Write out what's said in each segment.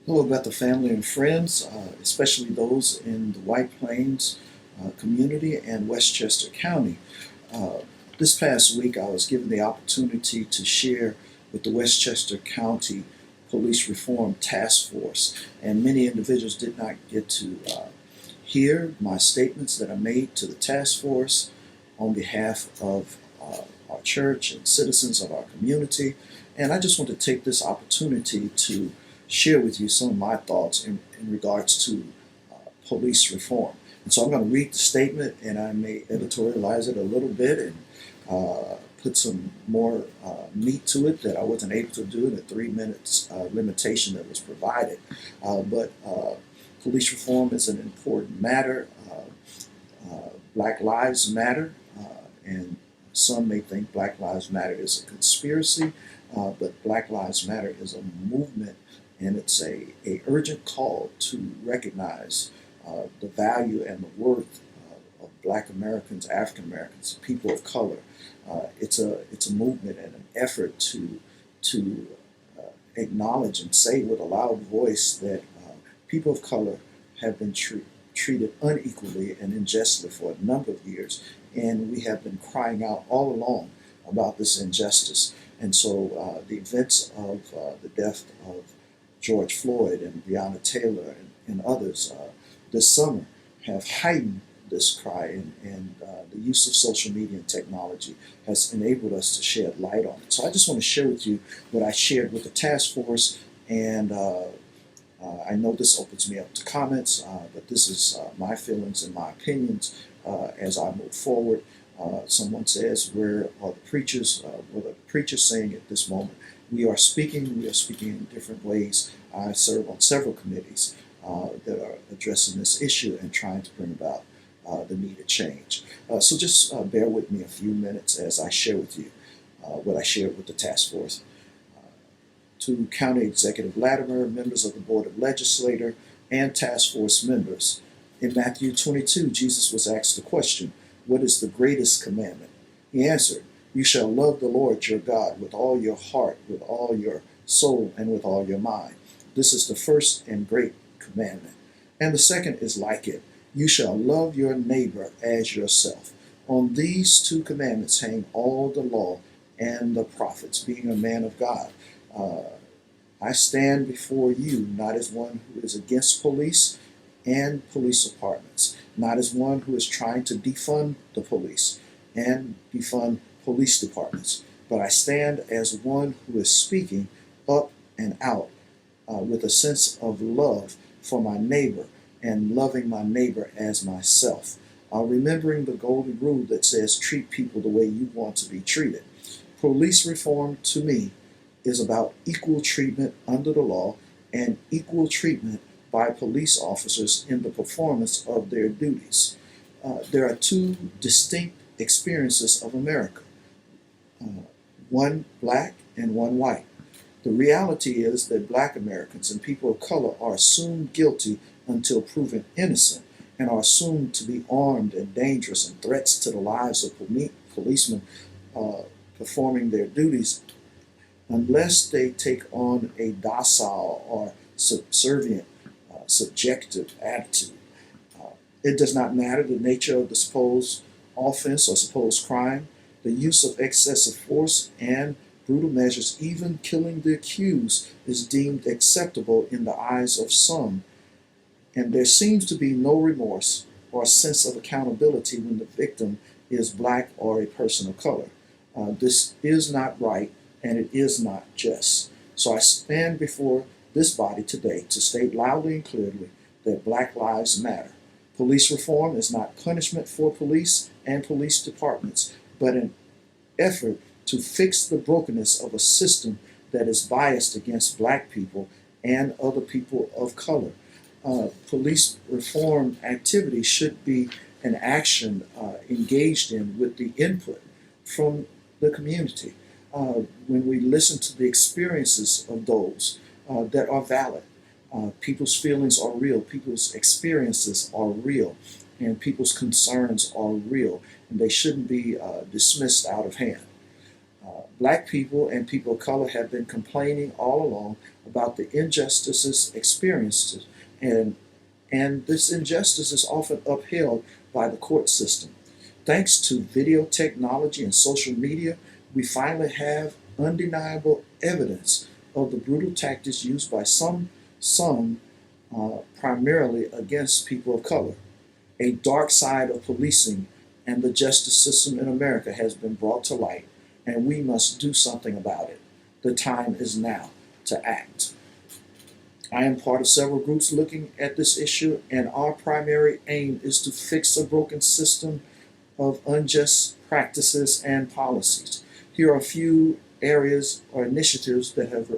Hello, Bethel family and friends, especially those in the White Plains community and Westchester County. Uh, this past week, I was given the opportunity to share with the Westchester County Police Reform Task Force, and many individuals did not get to hear my statements that I made to the task force on behalf of our church and citizens of our community. And I just want to take this opportunity to share with you some of my thoughts in regards to police reform. And so I'm going to read the statement and I may editorialize it a little bit and put some more meat to it that I wasn't able to do in the 3 minutes limitation that was provided. But Police reform is an important matter. Black Lives Matter, and some may think Black Lives Matter is a conspiracy, but Black Lives Matter is a movement, and it's a urgent call to recognize the value and the worth of Black Americans, African Americans, people of color. It's a movement and an effort to acknowledge and say with a loud voice that people of color have been treated unequally and unjustly for a number of years, and we have been crying out all along about this injustice. And so the events of the death of George Floyd and Breonna Taylor and others this summer have heightened this cry, and the use of social media and technology has enabled us to shed light on it. So I just want to share with you what I shared with the task force, and I know this opens me up to comments, but this is my feelings and my opinions as I move forward. Someone says, where are the preachers? What are the preachers saying at this moment? We are speaking in different ways. I serve on several committees that are addressing this issue and trying to bring about the needed change. So just bear with me a few minutes as I share with you what I shared with the task force. To County Executive Latimer, members of the Board of Legislature, and task force members. In Matthew 22, Jesus was asked the question, what is the greatest commandment? He answered, you shall love the Lord your God with all your heart, with all your soul, and with all your mind. This is the first and great commandment. And the second is like it. You shall love your neighbor as yourself. On these two commandments hang all the law and the prophets. Being a man of God, I stand before you not as one who is against police and police departments, not as one who is trying to defund the police and defund police departments, but I stand as one who is speaking up and out with a sense of love for my neighbor and loving my neighbor as myself. Remembering the golden rule that says treat people the way you want to be treated. Police reform to me is about equal treatment under the law and equal treatment by police officers in the performance of their duties. There are two distinct experiences of America, one black and one white. The reality is that black Americans and people of color are assumed guilty until proven innocent and are assumed to be armed and dangerous and threats to the lives of policemen performing their duties unless they take on a docile or subservient, subjective attitude. It does not matter the nature of the supposed offense or supposed crime, the use of excessive force and brutal measures, even killing the accused, is deemed acceptable in the eyes of some, and there seems to be no remorse or sense of accountability when the victim is black or a person of color. This is not right, and it is not just. So I stand before this body today to state loudly and clearly that Black Lives Matter. Police reform is not punishment for police and police departments, but an effort to fix the brokenness of a system that is biased against black people and other people of color. Police reform activity should be an action engaged in with the input from the community. When we listen to the experiences of those that are valid, people's feelings are real, people's experiences are real, and people's concerns are real, and they shouldn't be dismissed out of hand. Black people and people of color have been complaining all along about the injustices experienced, and, and this injustice is often upheld by the court system. Thanks to video technology and social media, we finally have undeniable evidence of the brutal tactics used by some primarily against people of color. A dark side of policing and the justice system in America has been brought to light, and we must do something about it. The time is now to act. I am part of several groups looking at this issue, and our primary aim is to fix a broken system of unjust practices and policies. Here are a few areas or initiatives that have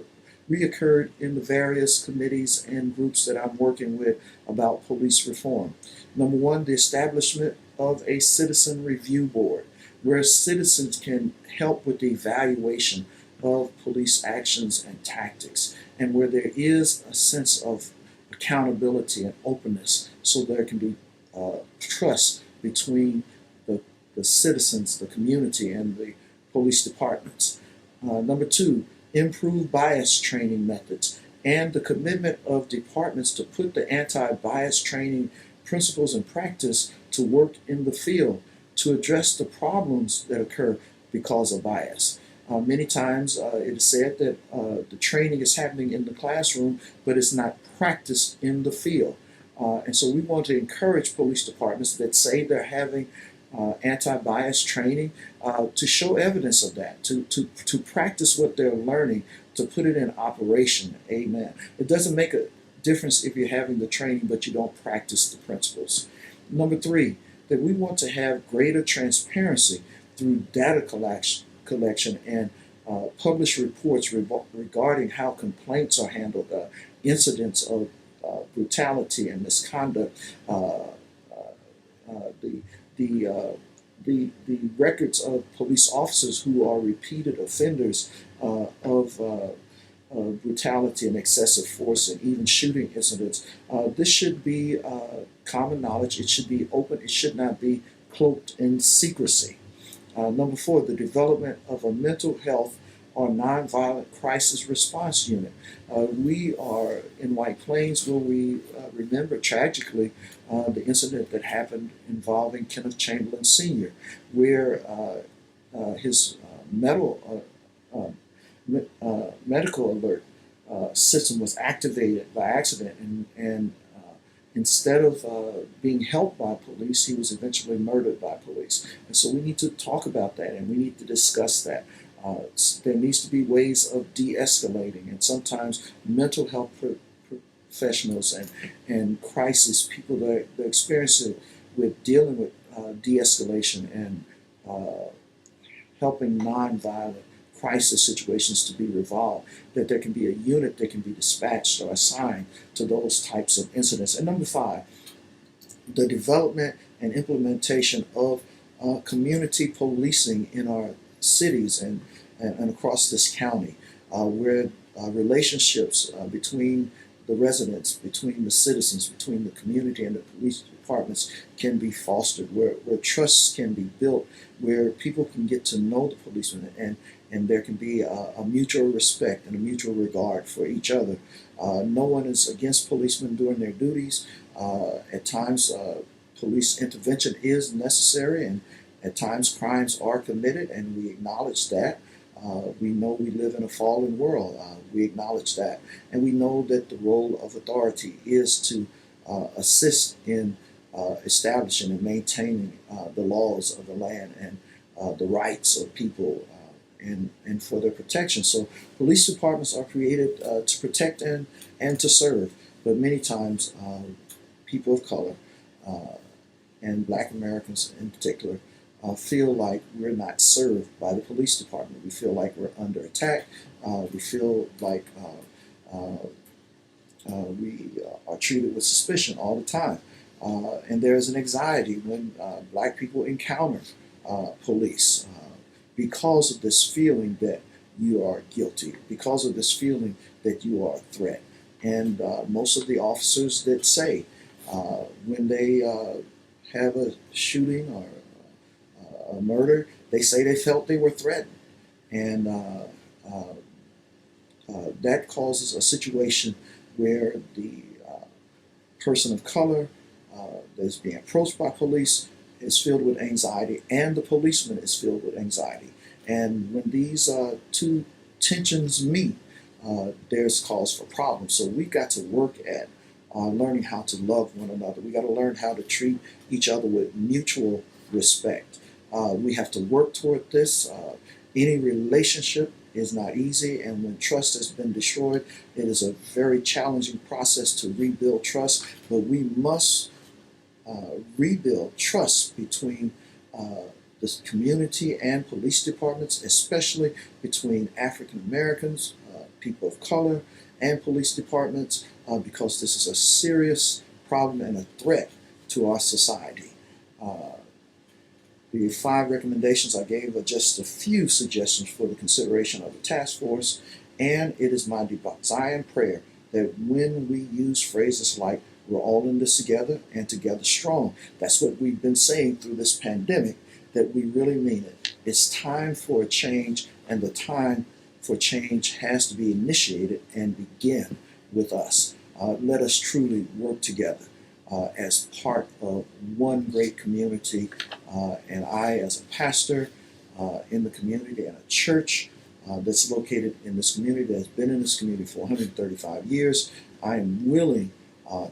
reoccurred in the various committees and groups that I'm working with about police reform. Number one, the establishment of a citizen review board where citizens can help with the evaluation of police actions and tactics, and where there is a sense of accountability and openness so there can be trust between the citizens, the community, and the police departments. Number two, improve bias training methods and the commitment of departments to put the anti-bias training principles and practice to work in the field to address the problems that occur because of bias. Many times it is said that the training is happening in the classroom, but it's not practiced in the field. And so we want to encourage police departments that say they're having anti-bias training to show evidence of that, to practice what they're learning, to put it in operation. Amen. It doesn't make a difference if you're having the training but you don't practice the principles. Number three, that we want to have greater transparency through data collection and publish reports regarding how complaints are handled, incidents of brutality and misconduct, the the records of police officers who are repeated offenders of brutality and excessive force and even shooting incidents. This should be common knowledge. It should be open. It should not be cloaked in secrecy. Number four, the development of a mental health or nonviolent crisis response unit. We are in White Plains where we remember tragically the incident that happened involving Kenneth Chamberlain Sr., where his medical alert system was activated by accident, and instead of being helped by police, he was eventually murdered by police. And so we need to talk about that, and we need to discuss that. There needs to be ways of de-escalating, and sometimes mental health professionals and crisis people that are experiencing with dealing with de-escalation and helping nonviolent crisis situations to be resolved, that there can be a unit that can be dispatched or assigned to those types of incidents. And number five, the development and implementation of community policing in our cities and across this county, where relationships between the residents, between the citizens, between the community and the police departments can be fostered, where trusts can be built, where people can get to know the policemen, and there can be a mutual respect and a mutual regard for each other. No one is against policemen doing their duties. At times, police intervention is necessary, and at times crimes are committed, and we acknowledge that. We know we live in a fallen world. We acknowledge that. And we know that the role of authority is to assist in establishing and maintaining the laws of the land and the rights of people and for their protection. So police departments are created to protect and to serve. But many times people of color and Black Americans in particular feel like we're not served by the police department. We feel like we're under attack. We feel like we are treated with suspicion all the time. And there's an anxiety when Black people encounter police because of this feeling that you are guilty, because of this feeling that you are a threat. And most of the officers that say when they have a shooting or a murder, they say they felt they were threatened. and that causes a situation where the person of color that's being approached by police is filled with anxiety, and the policeman is filled with anxiety. And when these two tensions meet, there's cause for problems. So we got to work at learning how to love one another. We got to learn how to treat each other with mutual respect. We have to work toward this. Any relationship is not easy, and when trust has been destroyed, it is a very challenging process to rebuild trust. But we must rebuild trust between the community and police departments, especially between African Americans, people of color, and police departments, because this is a serious problem and a threat to our society. Uh, the 5 recommendations I gave are just a few suggestions for the consideration of the task force, and it is my desire and prayer that when we use phrases like "we're all in this together" and "together strong," that's what we've been saying through this pandemic, that we really mean it. It's time for a change, and the time for change has to be initiated and begin with us. Let us truly work together as part of one great community. And I, as a pastor in the community and a church that's located in this community, that has been in this community for 135 years, I am willing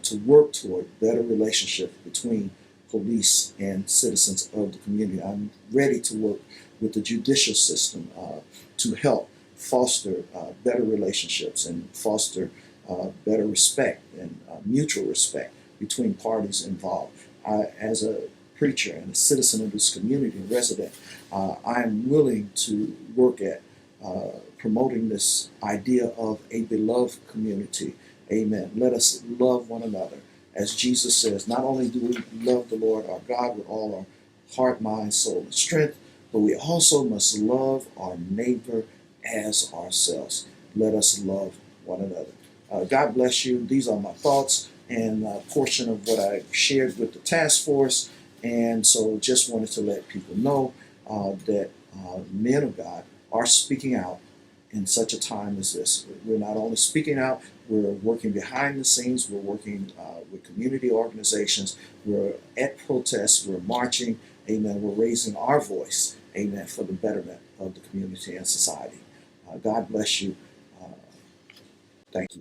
to work toward better relationships between police and citizens of the community. I'm ready to work with the judicial system to help foster better relationships and foster better respect and mutual respect between parties involved. As a preacher and a citizen of this community and resident, I'm willing to work at promoting this idea of a beloved community. Amen. Let us love one another. As Jesus says, not only do we love the Lord our God with all our heart, mind, soul, and strength, but we also must love our neighbor as ourselves. Let us love one another. God bless you. These are my thoughts and a portion of what I shared with the task force. And so just wanted to let people know that men of God are speaking out in such a time as this. We're not only speaking out, we're working behind the scenes, we're working with community organizations, we're at protests, we're marching, amen, we're raising our voice, amen, for the betterment of the community and society. God bless you. Uh, Thank you.